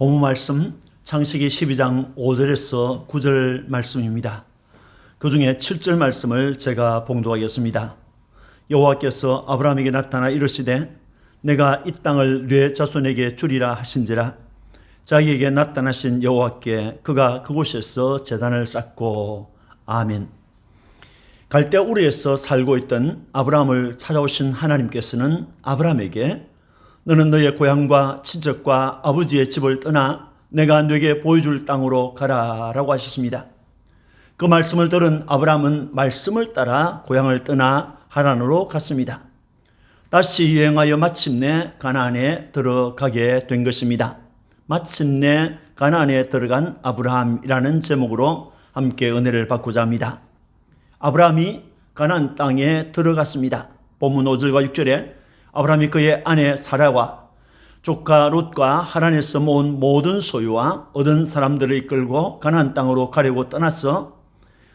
본문 말씀 창세기 12장 5절에서 9절 말씀입니다. 그 중에 7절 말씀을 제가 봉독하겠습니다. 여호와께서 아브라함에게 나타나 이르시되 내가 이 땅을 네 자손에게 주리라 하신지라. 자기에게 나타나신 여호와께 그가 그곳에서 제단을 쌓고. 아멘. 갈대아 우르에서 살고 있던 아브라함을 찾아오신 하나님께서는 아브라함에게 너는 너의 고향과 친척과 아버지의 집을 떠나 내가 네게 보여줄 땅으로 가라 라고 하셨습니다. 그 말씀을 들은 아브라함은 말씀을 따라 고향을 떠나 하란으로 갔습니다. 다시 여행하여 마침내 가나안에 들어가게 된 것입니다. 마침내 가나안에 들어간 아브라함이라는 제목으로 함께 은혜를 받고자 합니다. 아브라함이 가나안 땅에 들어갔습니다. 본문 5절과 6절에 아브라함이 그의 아내 사라와 조카 롯과 하란에서 모은 모든 소유와 얻은 사람들을 이끌고 가나안 땅으로 가려고 떠나서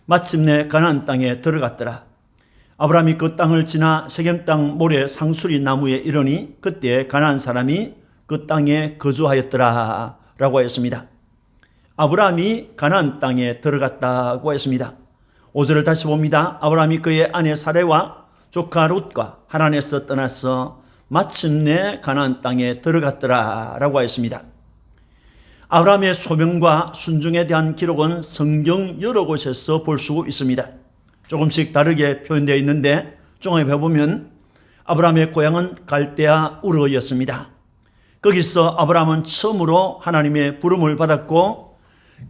마침내 가나안 땅에 들어갔더라. 아브라함이 그 땅을 지나 세겜 땅 모래 상수리 나무에 이르니 그때 가나안 사람이 그 땅에 거주하였더라 라고 하였습니다. 아브라함이 가나안 땅에 들어갔다고 했습니다. 5절을 다시 봅니다. 아브라함이 그의 아내 사레와 조카 롯과 하란에서 떠나서 마침내 가나안 땅에 들어갔더라 라고 하였습니다. 아브라함의 소명과 순종에 대한 기록은 성경 여러 곳에서 볼 수 있습니다. 조금씩 다르게 표현되어 있는데 종합해 보면 아브라함의 고향은 갈대아 우르였습니다. 거기서 아브라함은 처음으로 하나님의 부름을 받았고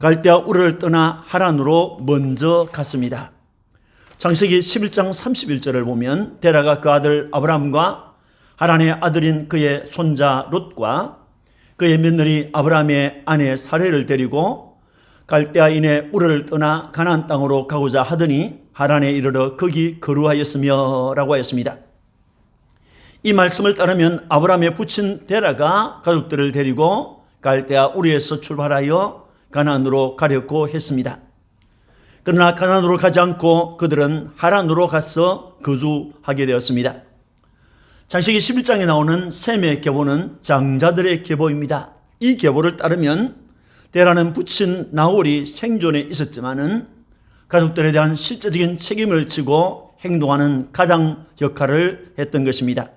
갈대아 우르를 떠나 하란으로 먼저 갔습니다. 창세기 11장 31절을 보면 데라가 그 아들 아브라함과 하란의 아들인 그의 손자 롯과 그의 며느리 아브라함의 아내 사레를 데리고 갈대아인의 우르를 떠나 가나안 땅으로 가고자 하더니 하란에 이르러 거기 거루하였으며 라고 하였습니다. 이 말씀을 따르면 아브라함의 부친 데라가 가족들을 데리고 갈대아 우르에서 출발하여 가나안으로 가려고 했습니다. 그러나 가나안으로 가지 않고 그들은 하란으로 가서 거주하게 되었습니다. 창세기 11장에 나오는 셈의 계보는 장자들의 계보입니다. 이 계보를 따르면 데라는 부친 나홀이 생존에 있었지만은 가족들에 대한 실제적인 책임을 지고 행동하는 가장 역할을 했던 것입니다.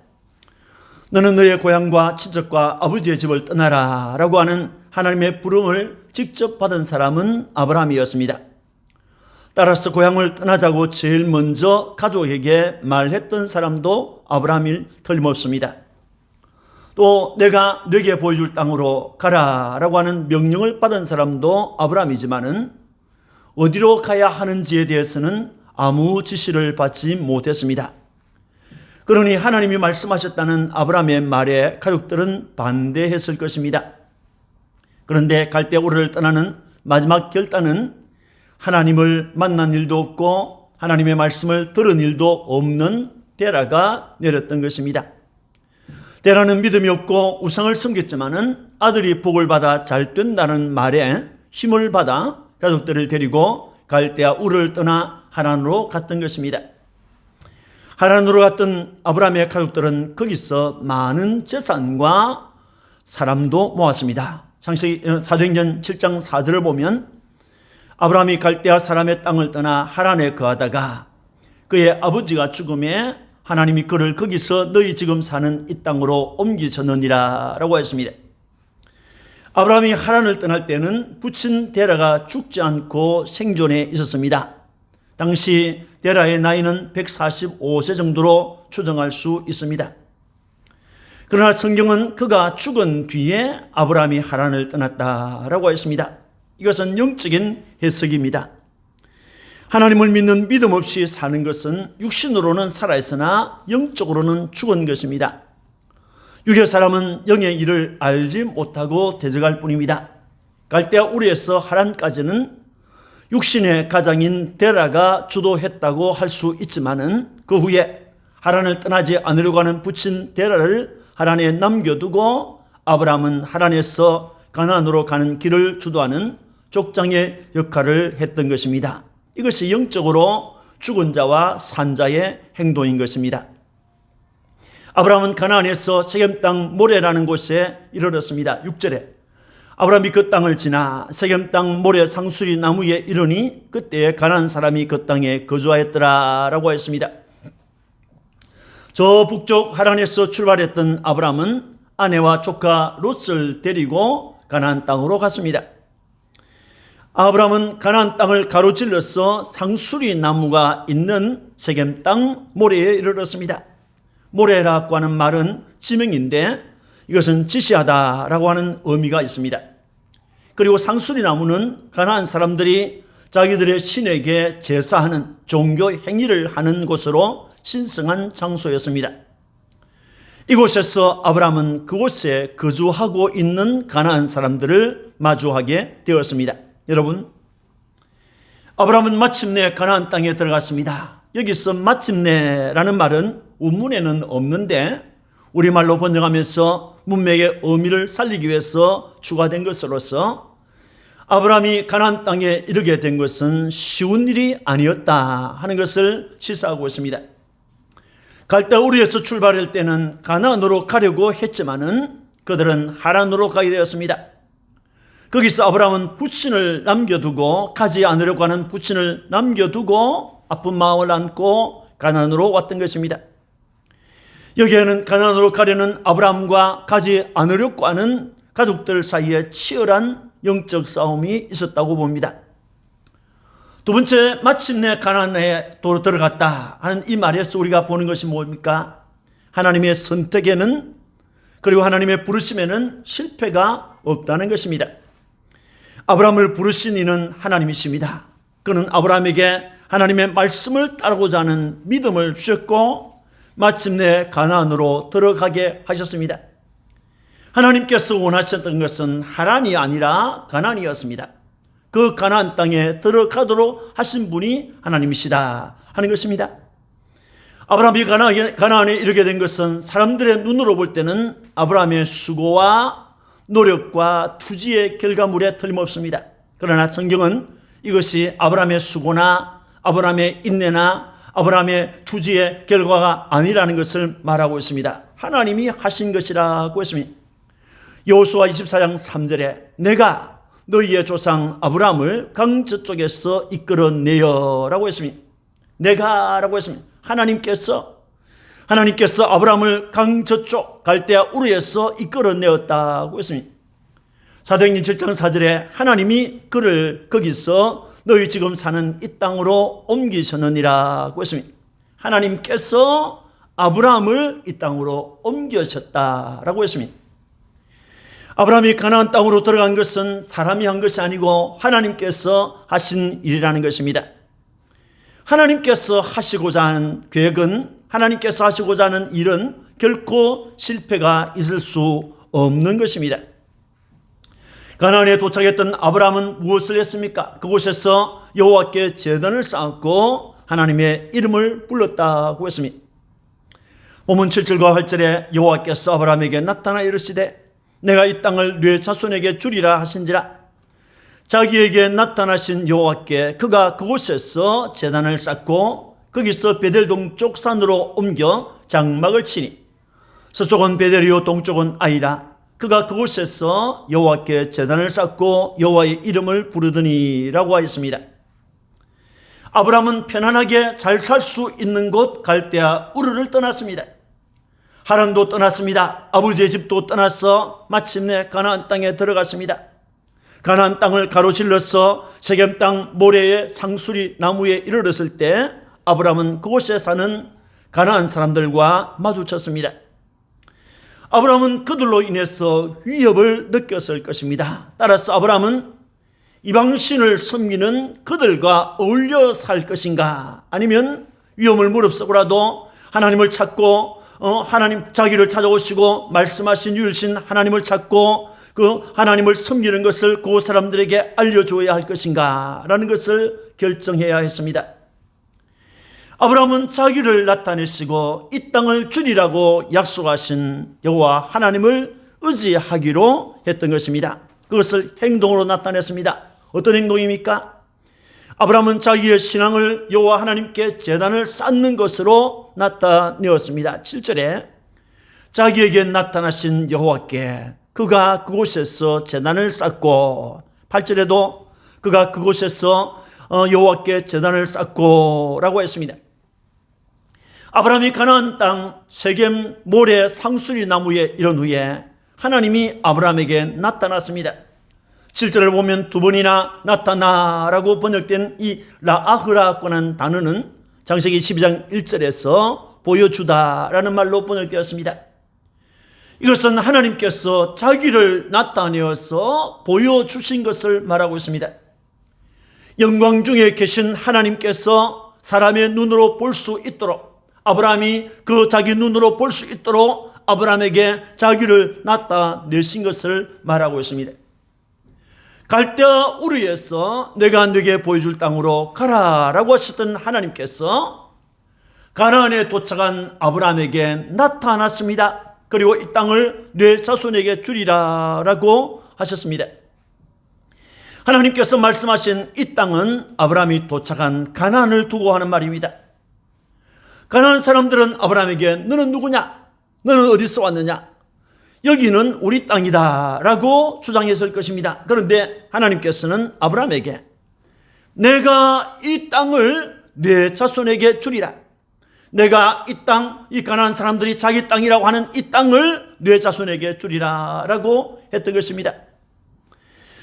너는 너의 고향과 친척과 아버지의 집을 떠나라 라고 하는 하나님의 부름을 직접 받은 사람은 아브라함이었습니다. 따라서 고향을 떠나자고 제일 먼저 가족에게 말했던 사람도 아브라함이 틀림없습니다. 또 내가 네게 보여줄 땅으로 가라 라고 하는 명령을 받은 사람도 아브라함이지만은 어디로 가야 하는지에 대해서는 아무 지시를 받지 못했습니다. 그러니 하나님이 말씀하셨다는 아브라함의 말에 가족들은 반대했을 것입니다. 그런데 갈대아 우르를 떠나는 마지막 결단은 하나님을 만난 일도 없고 하나님의 말씀을 들은 일도 없는 데라가 내렸던 것입니다. 데라는 믿음이 없고 우상을 섬겼지만은 아들이 복을 받아 잘 된다는 말에 힘을 받아 가족들을 데리고 갈대아 우르를 떠나 하란으로 갔던 것입니다. 하란으로 갔던 아브라함의 가족들은 거기서 많은 재산과 사람도 모았습니다. 창세기 사도행전 7장 4절을 보면 아브라함이 갈대아 사람의 땅을 떠나 하란에 거하다가 그의 아버지가 죽음에 하나님이 그를 거기서 너희 지금 사는 이 땅으로 옮기셨느니라 라고 했습니다. 아브라함이 하란을 떠날 때는 부친 데라가 죽지 않고 생존해 있었습니다. 당시 데라의 나이는 145세 정도로 추정할 수 있습니다. 그러나 성경은 그가 죽은 뒤에 아브라함이 하란을 떠났다라고 했습니다. 이것은 영적인 해석입니다. 하나님을 믿는 믿음 없이 사는 것은 육신으로는 살아있으나 영적으로는 죽은 것입니다. 육의 사람은 영의 일을 알지 못하고 대적할 뿐입니다. 갈대아 우르에서 하란까지는 육신의 가장인 데라가 주도했다고 할 수 있지만은 그 후에 하란을 떠나지 않으려고 하는 부친 데라를 하란에 남겨두고 아브라함은 하란에서 가나안으로 가는 길을 주도하는 족장의 역할을 했던 것입니다. 이것이 영적으로 죽은 자와 산 자의 행동인 것입니다. 아브라함은 가나안에서 세겜 땅 모레라는 곳에 이르렀습니다. 6절에 아브라함이 그 땅을 지나 세겜 땅 모래 상수리 나무에 이르니 그때 가나안 사람이 그 땅에 거주하였더라라고 했습니다. 저 북쪽 하란에서 출발했던 아브라함은 아내와 조카 롯을 데리고 가나안 땅으로 갔습니다. 아브라함은 가나안 땅을 가로질러서 상수리 나무가 있는 세겜 땅 모래에 이르렀습니다. 모래라고 하는 말은 지명인데 이것은 지시하다라고 하는 의미가 있습니다. 그리고 상수리 나무는 가나안 사람들이 자기들의 신에게 제사하는 종교 행위를 하는 곳으로 신성한 장소였습니다. 이곳에서 아브라함은 그곳에 거주하고 있는 가나안 사람들을 마주하게 되었습니다. 여러분, 아브라함은 마침내 가나안 땅에 들어갔습니다. 여기서 마침내라는 말은 원문에는 없는데 우리말로 번역하면서 문맥의 의미를 살리기 위해서 추가된 것으로서 아브라함이 가나안 땅에 이르게 된 것은 쉬운 일이 아니었다 하는 것을 시사하고 있습니다. 갈대아 우르에서 출발할 때는 가나안으로 가려고 했지만은 그들은 하란으로 가게 되었습니다. 거기서 아브라함은 부친을 남겨두고 가지 않으려고 하는 부친을 남겨두고 아픈 마음을 안고 가나안으로 왔던 것입니다. 여기에는 가나안으로 가려는 아브라함과 가지 않으려고 하는 가족들 사이에 치열한 영적 싸움이 있었다고 봅니다. 두 번째, 마침내 가나안에 들어갔다 하는 이 말에서 우리가 보는 것이 뭡니까? 하나님의 선택에는 그리고 하나님의 부르심에는 실패가 없다는 것입니다. 아브라함을 부르신 이는 하나님이십니다. 그는 아브라함에게 하나님의 말씀을 따르고자 하는 믿음을 주셨고 마침내 가나안으로 들어가게 하셨습니다. 하나님께서 원하셨던 것은 하란이 아니라 가나안이었습니다. 그 가나안 땅에 들어가도록 하신 분이 하나님이시다 하는 것입니다. 아브라함이 가나안에 이르게 된 것은 사람들의 눈으로 볼 때는 아브라함의 수고와 노력과 투지의 결과물에 틀림없습니다. 그러나 성경은 이것이 아브라함의 수고나 아브라함의 인내나 아브라함의 투지의 결과가 아니라는 것을 말하고 있습니다. 하나님이 하신 것이라고 했습니다. 여호수아 24장 3절에 내가 너희의 조상 아브라함을 강 저쪽에서 이끌어내어라고 했습니다. 내가라고 했습니다. 하나님께서 아브라함을 강 저쪽 갈대아 우르에서 이끌어내었다고 했습니다. 사도행전 7장 4절에 하나님이 그를 거기서 너희 지금 사는 이 땅으로 옮기셨느니라고 했습니다. 하나님께서 아브라함을 이 땅으로 옮기셨다라고 했습니다. 아브라함이 가나안 땅으로 들어간 것은 사람이 한 것이 아니고 하나님께서 하신 일이라는 것입니다. 하나님께서 하시고자 하는 계획은, 하나님께서 하시고자 하는 일은 결코 실패가 있을 수 없는 것입니다. 가나안에 도착했던 아브라함은 무엇을 했습니까? 그곳에서 여호와께 제단을 쌓았고 하나님의 이름을 불렀다고 했습니다. 본문 7절과 8절에 여호와께서 아브라함에게 나타나 이르시되 내가 이 땅을 네 자손에게 주리라 하신지라. 자기에게 나타나신 여호와께 그가 그곳에서 제단을 쌓고 거기서 베델 동쪽 산으로 옮겨 장막을 치니 서쪽은 베델이요 동쪽은 아이라. 그가 그곳에서 여호와께 제단을 쌓고 여호와의 이름을 부르더니라고 하였습니다. 아브라함은 편안하게 잘 살 수 있는 곳 갈대아 우르를 떠났습니다. 하란도 떠났습니다. 아버지의 집도 떠나서 마침내 가나안 땅에 들어갔습니다. 가나안 땅을 가로질러서 세겜 땅 모래의 상수리 나무에 이르렀을 때 아브라함은 그곳에 사는 가나안 사람들과 마주쳤습니다. 아브라함은 그들로 인해서 위협을 느꼈을 것입니다. 따라서 아브라함은 이방신을 섬기는 그들과 어울려 살 것인가, 아니면 위험을 무릅쓰고라도 하나님을 찾고 하나님 자기를 찾아오시고 말씀하신 유일신 하나님을 찾고 그 하나님을 섬기는 것을 그 사람들에게 알려줘야 할 것인가 라는 것을 결정해야 했습니다. 아브라함은 자기를 나타내시고 이 땅을 주리라고 약속하신 여호와 하나님을 의지하기로 했던 것입니다. 그것을 행동으로 나타냈습니다. 어떤 행동입니까? 아브라함은 자기의 신앙을 여호와 하나님께 제단을 쌓는 것으로 나타내었습니다. 7절에 자기에게 나타나신 여호와께 그가 그곳에서 제단을 쌓고 8절에도 그가 그곳에서 여호와께 제단을 쌓고 라고 했습니다. 아브라함이 가나안 땅 세겜 모래 상수리 나무에 이른 후에 하나님이 아브라함에게 나타났습니다. 7절을 보면 두 번이나 나타나라고 번역된 이 라아흐라고 하는 단어는 창세기 12장 1절에서 보여주다라는 말로 번역되었습니다. 이것은 하나님께서 자기를 나타내어서 보여주신 것을 말하고 있습니다. 영광 중에 계신 하나님께서 사람의 눈으로 볼 수 있도록 아브라함이 그 자기 눈으로 볼 수 있도록 아브라함에게 자기를 나타내신 것을 말하고 있습니다. 갈대아 우르에서 내가 네게 보여줄 땅으로 가라라고 하셨던 하나님께서 가나안에 도착한 아브라함에게 나타났습니다. 그리고 이 땅을 네 자손에게 주리라라고 하셨습니다. 하나님께서 말씀하신 이 땅은 아브라함이 도착한 가나안을 두고 하는 말입니다. 가나안 사람들은 아브라함에게 너는 누구냐? 너는 어디서 왔느냐? 여기는 우리 땅이다 라고 주장했을 것입니다. 그런데 하나님께서는 아브라함에게 내가 이 땅을 네 자손에게 주리라. 내가 이 땅, 이 가나안 사람들이 자기 땅이라고 하는 이 땅을 네 자손에게 주리라 라고 했던 것입니다.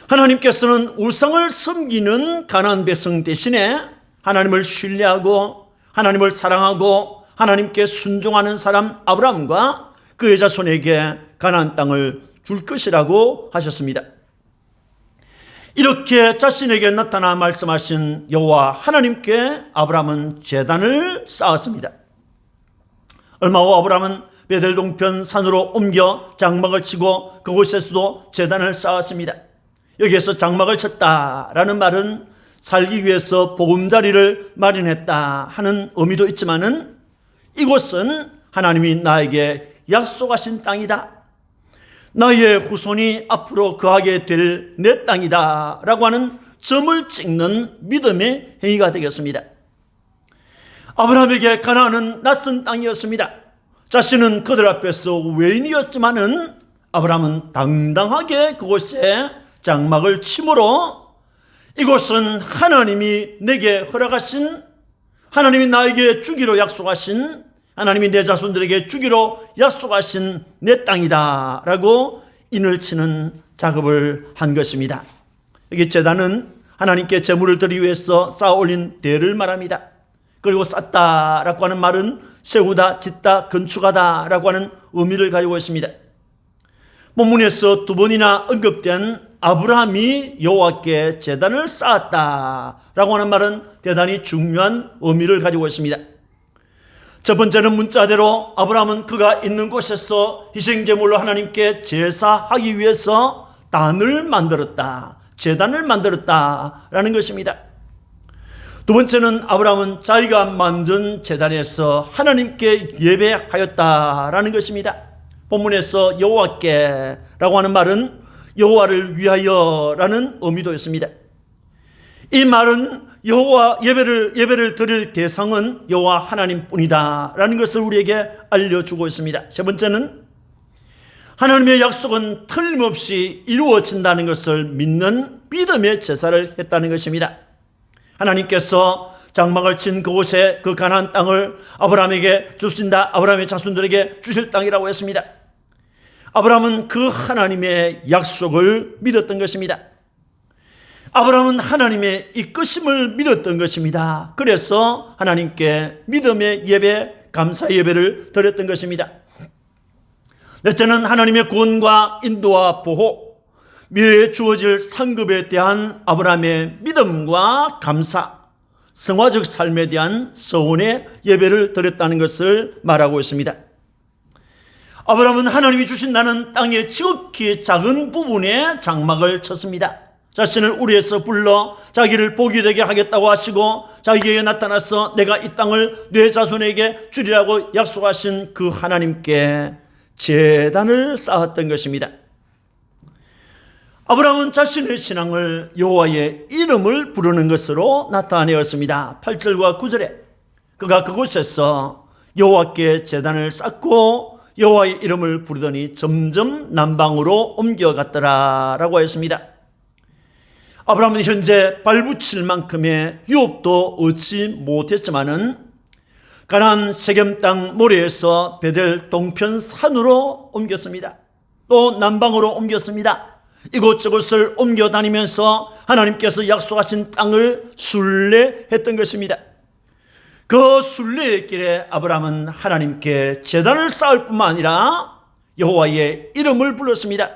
하나님께서는 우상을 섬기는 가나안 백성 대신에 하나님을 신뢰하고 하나님을 사랑하고 하나님께 순종하는 사람 아브라함과 그의 자손에게 가나안 땅을 줄 것이라고 하셨습니다. 이렇게 자신에게 나타나 말씀하신 여호와 하나님께 아브라함은 제단을 쌓았습니다. 얼마 후 아브라함은 베델 동편 산으로 옮겨 장막을 치고 그곳에서도 제단을 쌓았습니다. 여기에서 장막을 쳤다라는 말은 살기 위해서 보금자리를 마련했다 하는 의미도 있지만은 이곳은 하나님이 나에게 약속하신 땅이다. 나의 후손이 앞으로 거하게 될 내 땅이다 라고 하는 점을 찍는 믿음의 행위가 되겠습니다. 아브라함에게 가나안은 낯선 땅이었습니다. 자신은 그들 앞에서 외인이었지만은 아브라함은 당당하게 그곳에 장막을 치므로 이곳은 하나님이 내게 허락하신, 하나님이 나에게 주기로 약속하신, 하나님이 내 자손들에게 주기로 약속하신 내 땅이다 라고 인을 치는 작업을 한 것입니다. 여기 제단은 하나님께 제물을 드리기 위해서 쌓아 올린 대를 말합니다. 그리고 쌓다라고 하는 말은 세우다, 짓다, 건축하다 라고 하는 의미를 가지고 있습니다. 본문에서 두 번이나 언급된 아브라함이 여호와께 제단을 쌓았다라고 하는 말은 대단히 중요한 의미를 가지고 있습니다. 첫 번째는 문자대로 아브라함은 그가 있는 곳에서 희생제물로 하나님께 제사하기 위해서 단을 만들었다, 제단을 만들었다라는 것입니다. 두 번째는 아브라함은 자기가 만든 제단에서 하나님께 예배하였다라는 것입니다. 본문에서 여호와께라고 하는 말은 여호와를 위하여라는 의미도 있습니다. 이 말은 여호와 예배를 드릴 대상은 여호와 하나님뿐이다라는 것을 우리에게 알려주고 있습니다. 세 번째는 하나님의 약속은 틀림없이 이루어진다는 것을 믿는 믿음의 제사를 했다는 것입니다. 하나님께서 장막을 친 그곳에 그 가나안 땅을 아브라함에게 주신다, 아브라함의 자손들에게 주실 땅이라고 했습니다. 아브라함은 그 하나님의 약속을 믿었던 것입니다. 아브라함은 하나님의 이끄심을 믿었던 것입니다. 그래서 하나님께 믿음의 예배, 감사 예배를 드렸던 것입니다. 넷째는 하나님의 구원과 인도와 보호, 미래에 주어질 상급에 대한 아브라함의 믿음과 감사, 성화적 삶에 대한 서원의 예배를 드렸다는 것을 말하고 있습니다. 아브라함은 하나님이 주신다는 땅의 지극히 작은 부분에 장막을 쳤습니다. 자신을 우리에서 불러 자기를 복이 되게 하겠다고 하시고 자기에게 나타나서 내가 이 땅을 네 자손에게 주리라고 약속하신 그 하나님께 제단을 쌓았던 것입니다. 아브라함은 자신의 신앙을 여호와의 이름을 부르는 것으로 나타내었습니다. 8절과 9절에 그가 그곳에서 여호와께 제단을 쌓고 여호와의 이름을 부르더니 점점 남방으로 옮겨갔더라라고 했습니다. 아브라함은 현재 발붙일 만큼의 유업도 얻지 못했지만은 가나안 세겜 땅 모래에서 베델 동편 산으로 옮겼습니다. 또 남방으로 옮겼습니다. 이곳저곳을 옮겨 다니면서 하나님께서 약속하신 땅을 순례했던 것입니다. 그 순례의 길에 아브라함은 하나님께 제단을 쌓을 뿐만 아니라 여호와의 이름을 불렀습니다.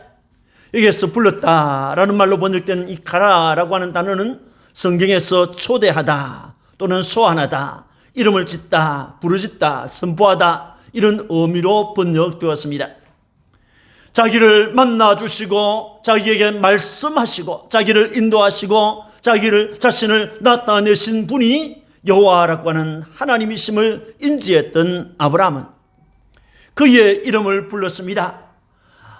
여기에서 불렀다라는 말로 번역된 이 가라라고 하는 단어는 성경에서 초대하다 또는 소환하다, 이름을 짓다, 부르짖다, 선포하다 이런 의미로 번역되었습니다. 자기를 만나주시고 자기에게 말씀하시고 자기를 인도하시고 자신을 나타내신 분이 여호와라고 하는 하나님이심을 인지했던 아브라함은 그의 이름을 불렀습니다.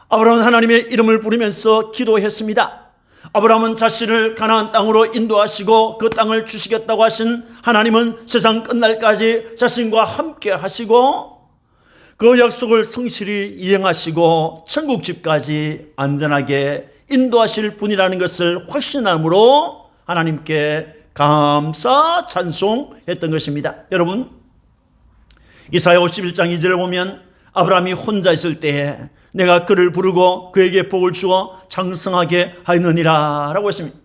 아브라함은 하나님의 이름을 부르면서 기도했습니다. 아브라함은 자신을 가나안 땅으로 인도하시고 그 땅을 주시겠다고 하신 하나님은 세상 끝날까지 자신과 함께 하시고 그 약속을 성실히 이행하시고 천국집까지 안전하게 인도하실 분이라는 것을 확신함으로 하나님께 감사 찬송했던 것입니다. 여러분, 이사야 51장 2절을 보면 아브라함이 혼자 있을 때에 내가 그를 부르고 그에게 복을 주어 장성하게 하였느니라 라고 했습니다.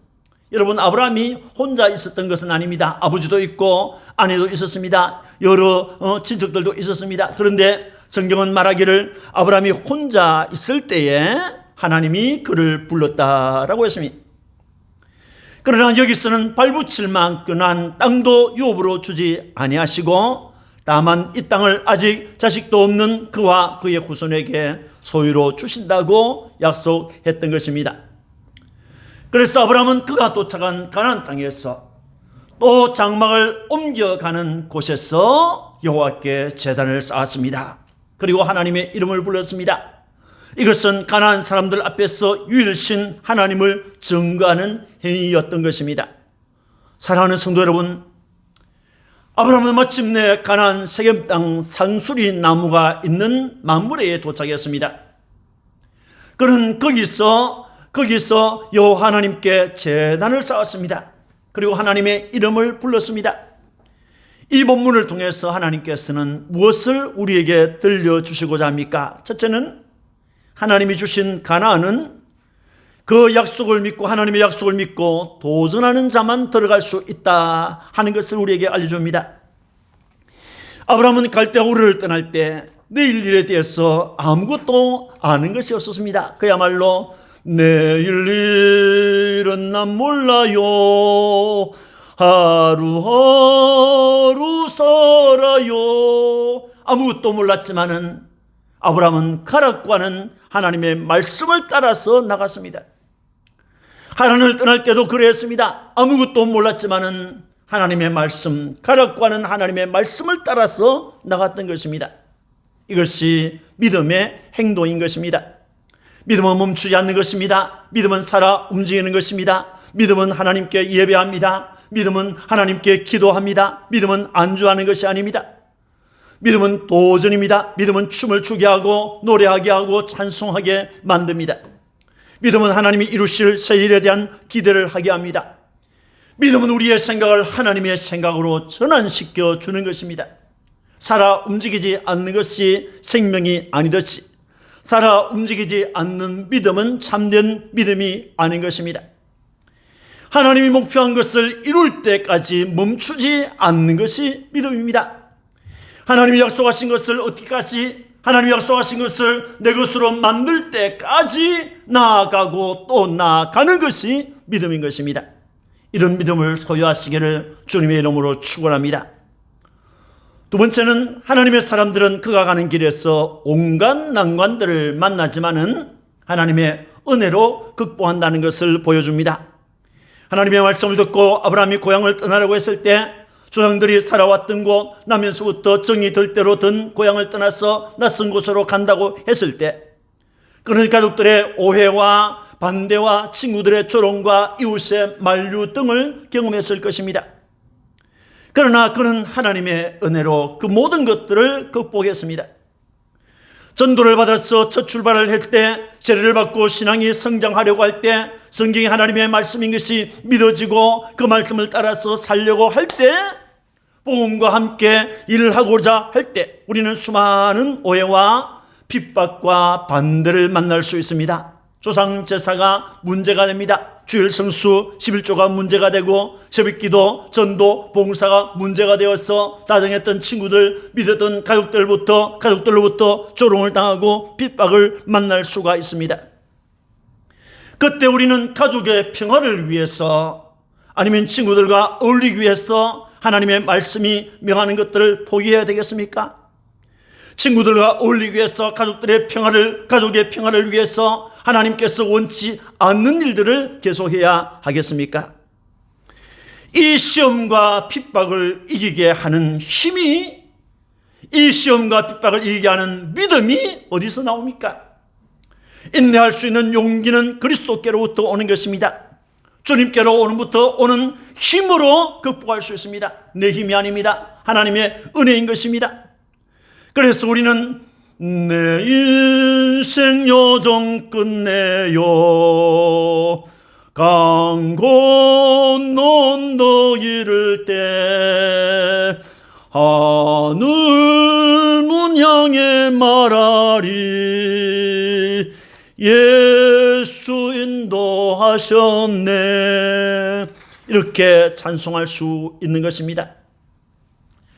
여러분, 아브라함이 혼자 있었던 것은 아닙니다. 아버지도 있고 아내도 있었습니다. 여러 친척들도 있었습니다. 그런데 성경은 말하기를 아브라함이 혼자 있을 때에 하나님이 그를 불렀다라고 했습니다. 그러나 여기서는 발붙일 만큼한 땅도 유업으로 주지 아니하시고 다만 이 땅을 아직 자식도 없는 그와 그의 후손에게 소유로 주신다고 약속했던 것입니다. 그래서 아브라함은 그가 도착한 가나안 땅에서 또 장막을 옮겨가는 곳에서 여호와께 제단을 쌓았습니다. 그리고 하나님의 이름을 불렀습니다. 이것은 가나안 사람들 앞에서 유일신 하나님을 증거하는 행위였던 것입니다. 사랑하는 성도 여러분, 아브라함은 마침내 가나안 세겜 땅 상수리 나무가 있는 만므레에 도착했습니다. 그는 거기서 여호와 하나님께 제단을 쌓았습니다. 그리고 하나님의 이름을 불렀습니다. 이 본문을 통해서 하나님께서는 무엇을 우리에게 들려주시고자 합니까? 첫째는 하나님이 주신 가나안은 그 약속을 믿고 하나님의 약속을 믿고 도전하는 자만 들어갈 수 있다 하는 것을 우리에게 알려줍니다. 아브라함은 갈대아 우르를 떠날 때 내일 일에 대해서 아무것도 아는 것이 없었습니다. 그야말로 내일 일은 난 몰라요, 하루하루 살아요. 아무것도 몰랐지만은 아브라함은 가라고 하는 하나님의 말씀을 따라서 나갔습니다. 하나님을 떠날 때도 그랬습니다. 아무것도 몰랐지만은 하나님의 말씀, 가라고 하는 하나님의 말씀을 따라서 나갔던 것입니다. 이것이 믿음의 행동인 것입니다. 믿음은 멈추지 않는 것입니다. 믿음은 살아 움직이는 것입니다. 믿음은 하나님께 예배합니다. 믿음은 하나님께 기도합니다. 믿음은 안주하는 것이 아닙니다. 믿음은 도전입니다. 믿음은 춤을 추게 하고 노래하게 하고 찬송하게 만듭니다. 믿음은 하나님이 이루실 새 일에 대한 기대를 하게 합니다. 믿음은 우리의 생각을 하나님의 생각으로 전환시켜 주는 것입니다. 살아 움직이지 않는 것이 생명이 아니듯이 살아 움직이지 않는 믿음은 참된 믿음이 아닌 것입니다. 하나님이 목표한 것을 이룰 때까지 멈추지 않는 것이 믿음입니다. 하나님이 약속하신 것을 얻기까지, 하나님이 약속하신 것을 내 것으로 만들 때까지 나아가고 또 나아가는 것이 믿음인 것입니다. 이런 믿음을 소유하시기를 주님의 이름으로 축원합니다. 두 번째는 하나님의 사람들은 그가 가는 길에서 온갖 난관들을 만나지만은 하나님의 은혜로 극복한다는 것을 보여줍니다. 하나님의 말씀을 듣고 아브라함이 고향을 떠나려고 했을 때 조상들이 살아왔던 곳, 나면서부터 정이 들 대로 든 고향을 떠나서 낯선 곳으로 간다고 했을 때 그런 가족들의 오해와 반대와 친구들의 조롱과 이웃의 만류 등을 경험했을 것입니다. 그러나 그는 하나님의 은혜로 그 모든 것들을 극복했습니다. 전도를 받아서 첫 출발을 할 때, 세례를 받고 신앙이 성장하려고 할 때, 성경이 하나님의 말씀인 것이 믿어지고 그 말씀을 따라서 살려고 할 때, 복음과 함께 일을 하고자 할 때 우리는 수많은 오해와 핍박과 반대를 만날 수 있습니다. 조상제사가 문제가 됩니다. 주일 성수 11조가 문제가 되고, 새벽기도, 전도, 봉사가 문제가 되어서 다정했던 친구들, 믿었던 가족들로부터 조롱을 당하고 핍박을 만날 수가 있습니다. 그때 우리는 가족의 평화를 위해서, 아니면 친구들과 어울리기 위해서 하나님의 말씀이 명하는 것들을 포기해야 되겠습니까? 친구들과 어울리기 위해서, 가족의 평화를 위해서 하나님께서 원치 않는 일들을 계속해야 하겠습니까? 이 시험과 핍박을 이기게 하는 힘이, 이 시험과 핍박을 이기게 하는 믿음이 어디서 나옵니까? 인내할 수 있는 용기는 그리스도께로부터 오는 것입니다. 주님께로 오는 힘으로 극복할 수 있습니다. 내 힘이 아닙니다. 하나님의 은혜인 것입니다. 그래서 우리는 내 인생 여정 끝내요, 강 건너 이를 때 하늘 문 향해 말하리, 예수 인도하셨네. 이렇게 찬송할 수 있는 것입니다.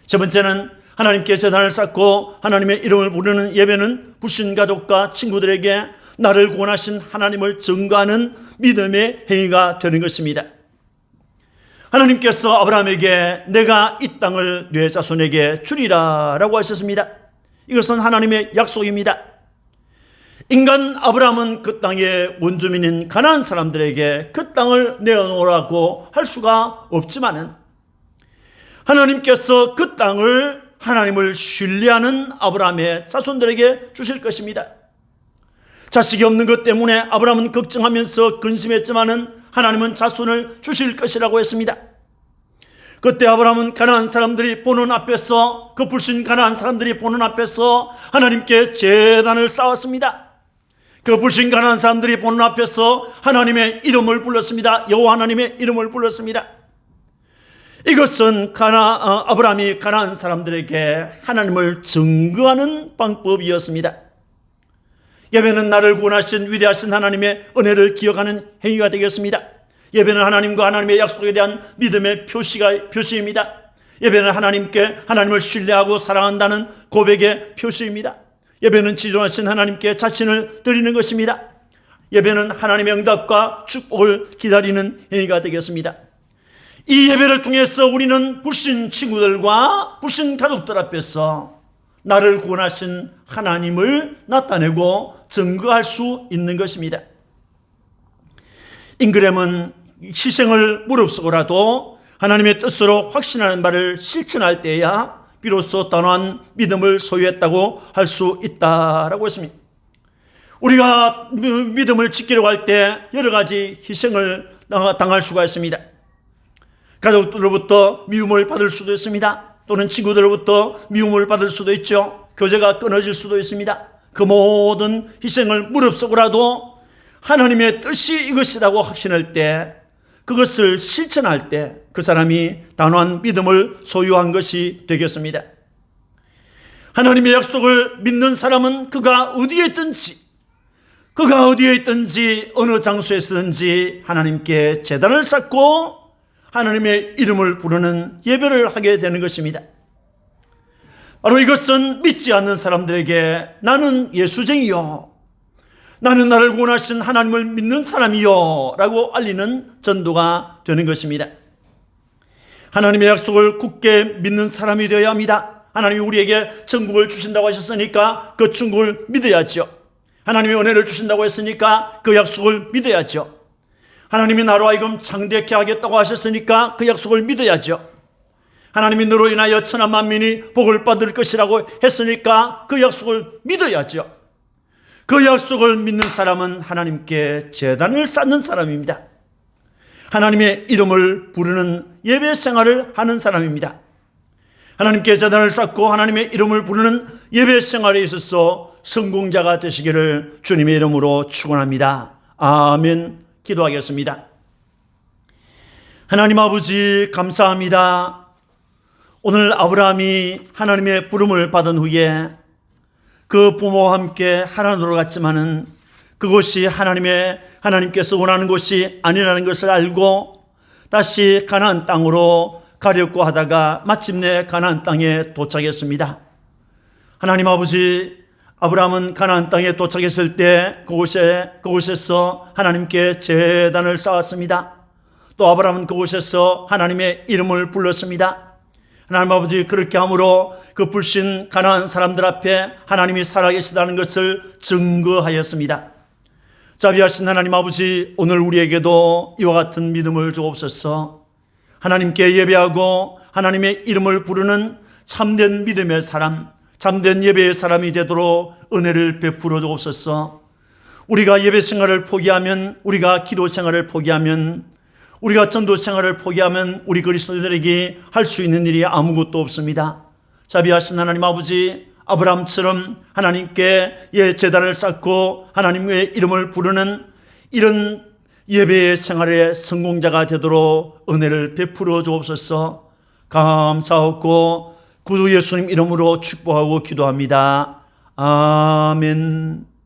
세 번째는 하나님께 제단을 쌓고 하나님의 이름을 부르는 예배는 불신가족과 친구들에게 나를 구원하신 하나님을 증거하는 믿음의 행위가 되는 것입니다. 하나님께서 아브라함에게 내가 이 땅을 네 자손에게 주리라 라고 하셨습니다. 이것은 하나님의 약속입니다. 인간 아브라함은 그 땅의 원주민인 가나안 사람들에게 그 땅을 내어놓으라고 할 수가 없지만은, 하나님께서 그 땅을 하나님을 신뢰하는 아브라함의 자손들에게 주실 것입니다. 자식이 없는 것 때문에 아브라함은 걱정하면서 근심했지만은 하나님은 자손을 주실 것이라고 했습니다. 그때 아브라함은 가나안 사람들이 보는 앞에서, 그 불신 가나안 사람들이 보는 앞에서 하나님께 제단을 쌓았습니다. 그 불신 가나안 사람들이 보는 앞에서 하나님의 이름을 불렀습니다. 여호와 하나님의 이름을 불렀습니다. 이것은 아브라함이 가나안 사람들에게 하나님을 증거하는 방법이었습니다. 예배는 나를 구원하신 위대하신 하나님의 은혜를 기억하는 행위가 되겠습니다. 예배는 하나님과 하나님의 약속에 대한 믿음의 표시입니다. 예배는 하나님을 신뢰하고 사랑한다는 고백의 표시입니다. 예배는 지존하신 하나님께 자신을 드리는 것입니다. 예배는 하나님의 응답과 축복을 기다리는 행위가 되겠습니다. 이 예배를 통해서 우리는 불신 친구들과 불신 가족들 앞에서 나를 구원하신 하나님을 나타내고 증거할 수 있는 것입니다. 잉그램은 희생을 무릅쓰고라도 하나님의 뜻으로 확신하는 바를 실천할 때야 비로소 단호한 믿음을 소유했다고 할 수 있다라고 했습니다. 우리가 믿음을 지키려고 할 때 여러 가지 희생을 당할 수가 있습니다. 가족들로부터 미움을 받을 수도 있습니다. 또는 친구들로부터 미움을 받을 수도 있죠. 교제가 끊어질 수도 있습니다. 그 모든 희생을 무릅쓰고라도 하나님의 뜻이 이것이라고 확신할 때, 그것을 실천할 때 그 사람이 단호한 믿음을 소유한 것이 되겠습니다. 하나님의 약속을 믿는 사람은 그가 어디에 있든지 어느 장소에서든지 하나님께 제단을 쌓고 하나님의 이름을 부르는 예배를 하게 되는 것입니다. 바로 이것은 믿지 않는 사람들에게 나는 예수쟁이요, 나는 나를 구원하신 하나님을 믿는 사람이요 라고 알리는 전도가 되는 것입니다. 하나님의 약속을 굳게 믿는 사람이 되어야 합니다. 하나님이 우리에게 천국을 주신다고 하셨으니까 그 천국을 믿어야죠. 하나님의 은혜를 주신다고 했으니까 그 약속을 믿어야죠. 하나님이 나로 하여금 창대케 하겠다고 하셨으니까 그 약속을 믿어야죠. 하나님이 너로 인하여 천한 만민이 복을 받을 것이라고 했으니까 그 약속을 믿어야죠. 그 약속을 믿는 사람은 하나님께 제단을 쌓는 사람입니다. 하나님의 이름을 부르는 예배 생활을 하는 사람입니다. 하나님께 제단을 쌓고 하나님의 이름을 부르는 예배 생활에 있어서 성공자가 되시기를 주님의 이름으로 축원합니다. 아멘. 기도하겠습니다. 하나님 아버지 감사합니다. 오늘 아브라함이 하나님의 부름을 받은 후에 그 부모와 함께 하란으로 갔지만은 그곳이 하나님께서 원하는 곳이 아니라는 것을 알고 다시 가나안 땅으로 가려고 하다가 마침내 가나안 땅에 도착했습니다. 하나님 아버지, 아브라함은 가나안 땅에 도착했을 때 그곳에서 하나님께 제단을 쌓았습니다. 또 아브라함은 그곳에서 하나님의 이름을 불렀습니다. 하나님 아버지, 그렇게 함으로 그 불신 가나안 사람들 앞에 하나님이 살아계시다는 것을 증거하였습니다. 자비하신 하나님 아버지, 오늘 우리에게도 이와 같은 믿음을 주옵소서. 하나님께 예배하고 하나님의 이름을 부르는 참된 믿음의 사람, 참된 예배의 사람이 되도록 은혜를 베풀어 주옵소서. 우리가 예배 생활을 포기하면, 우리가 기도 생활을 포기하면, 우리가 전도 생활을 포기하면 우리 그리스도인들에게 할 수 있는 일이 아무것도 없습니다. 자비하신 하나님 아버지, 아브라함처럼 하나님께 제단을 쌓고 하나님의 이름을 부르는 이런 예배의 생활의 성공자가 되도록 은혜를 베풀어 주옵소서. 감사하고 구주 예수님 이름으로 축복하고 기도합니다. 아멘.